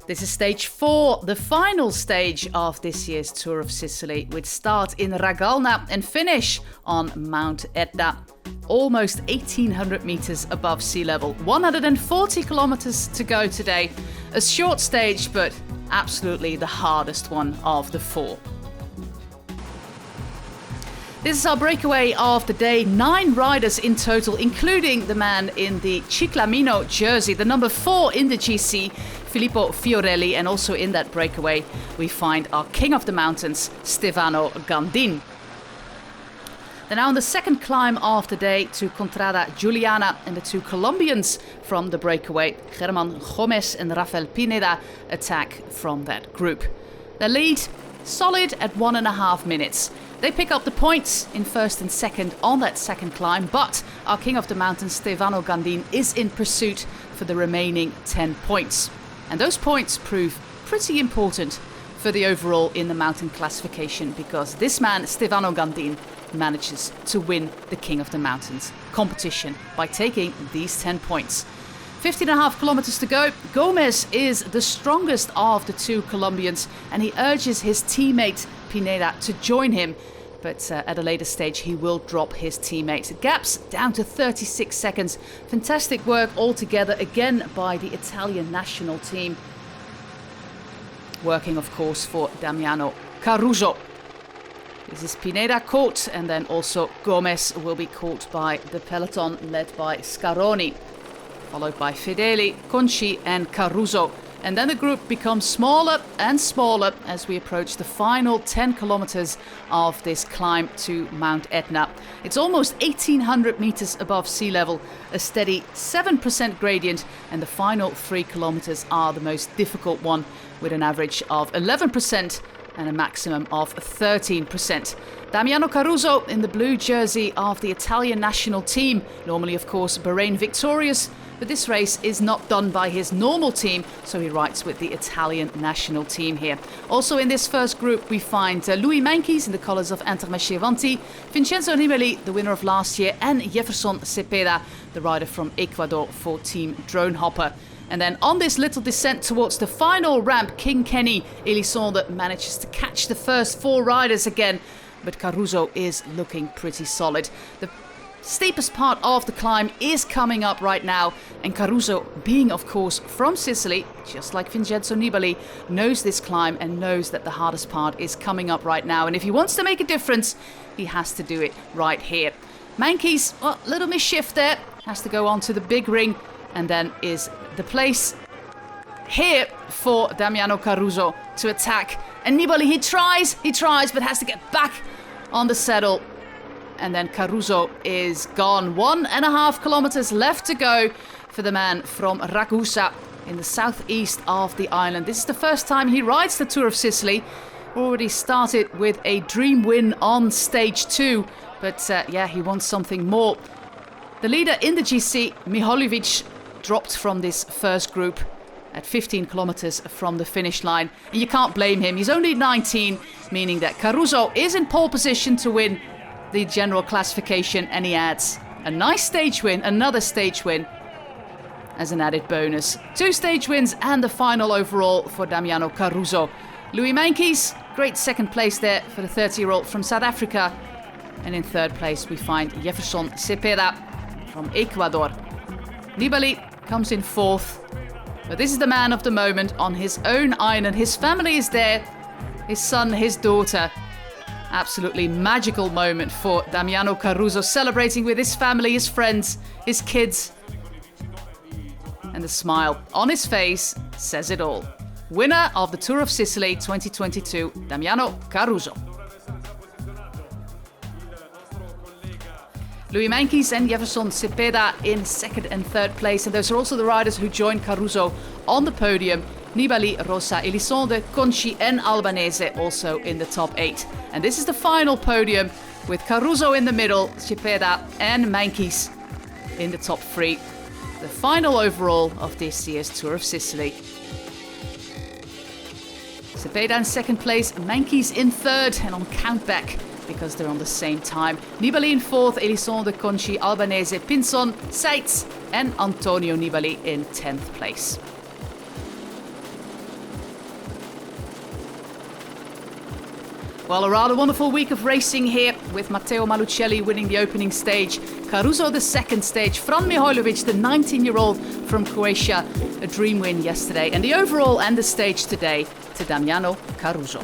This is stage 4, the final stage of this year's Tour of Sicily, with start in Ragalna and finish on Mount Etna, almost 1,800 meters above sea level. 140 kilometers to go today. A short stage, but absolutely the hardest one of the 4. This is our breakaway of the day. 9 riders in total, including the man in the Ciclamino jersey, the number 4 in the GC, Filippo Fiorelli. And also in that breakaway, we find our king of the mountains, Stefano Gandin. Then now on the second climb of the day to Contrada Juliana, and the 2 Colombians from the breakaway, Germán Gómez and Rafael Pineda, attack from that group. The lead, solid at 1.5 minutes. They pick up the points in first and second on that second climb, but our king of the mountains, Stefano Gandin, is in pursuit for the remaining 10 points. And those points prove pretty important for the overall in the mountain classification, because this man, Stefano Gandin, manages to win the king of the mountains competition by taking these 10 points. 15.5 kilometers to go. Gomez is the strongest of the 2 Colombians, and he urges his teammate Pineda to join him, but at a later stage he will drop his teammate. Gaps down to 36 seconds. Fantastic work altogether again by the Italian national team, working of course for Damiano Caruso. This is Pineda caught, and then also Gomez will be caught by the peloton led by Scaroni, followed by Fedeli, Conci and Caruso. And then the group becomes smaller and smaller as we approach the final 10 kilometers of this climb to Mount Etna. It's almost 1,800 meters above sea level, a steady 7% gradient, and the final 3 kilometers are the most difficult one, with an average of 11% and a maximum of 13%. Damiano Caruso in the blue jersey of the Italian national team, normally of course Bahrain victorious, but this race is not done by his normal team, so he rides with the Italian national team here. Also in this first group we find Louis Meintjes in the colours of Intermarché-Vanti, Vincenzo Nibali, the winner of last year, and Jefferson Cepeda, the rider from Ecuador for Team Dronehopper. And then on this little descent towards the final ramp, King Kenny Elissonde manages to catch the first 4 riders again, but Caruso is looking pretty solid. The steepest part of the climb is coming up right now, and Caruso, being of course from Sicily, just like Vincenzo Nibali, knows this climb and knows that the hardest part is coming up right now, and if he wants to make a difference, he has to do it right here. Meintjes, little misshift there, has to go on to the big ring, and then is the place here for Damiano Caruso to attack. And Nibali, he tries, but has to get back on the saddle. And then Caruso is gone. 1.5 kilometers left to go for the man from Ragusa in the southeast of the island. This is the first time he rides the Tour of Sicily. Already started with a dream win on stage 2, but he wants something more. The leader in the GC, Miholovic, dropped from this first group at 15 kilometers from the finish line. And you can't blame him. He's only 19, meaning that Caruso is in pole position to win the general classification, and he adds a nice stage win, another stage win as an added bonus. 2 stage wins and the final overall for Damiano Caruso. Louis Meintjes, great second place there for the 30-year-old from South Africa. And in third place we find Jefferson Cepeda from Ecuador. Nibali comes in 4th, but this is the man of the moment on his own island. His family is there, his son, his daughter. Absolutely magical moment for Damiano Caruso, celebrating with his family, his friends, his kids. And the smile on his face says it all. Winner of the Tour of Sicily 2022, Damiano Caruso. Louis Meintjes and Jefferson Cepeda in second and third place. And those are also the riders who joined Caruso on the podium. Nibali, Rosa, Elissonde, Conci and Albanese also in the top 8. And this is the final podium with Caruso in the middle, Cepeda and Meintjes in the top 3. The final overall of this year's Tour of Sicily. Cepeda in second place, Meintjes in third, and on countback because they're on the same time. Nibali in 4th, Elissonde, Conci, Albanese, Pinson, Seitz and Antonio Nibali in 10th place. Well, a rather wonderful week of racing here with Matteo Malucelli winning the opening stage, Caruso the second stage, Fran Mihajlovic, the 19-year-old from Croatia, a dream win yesterday, and the overall and the stage today to Damiano Caruso.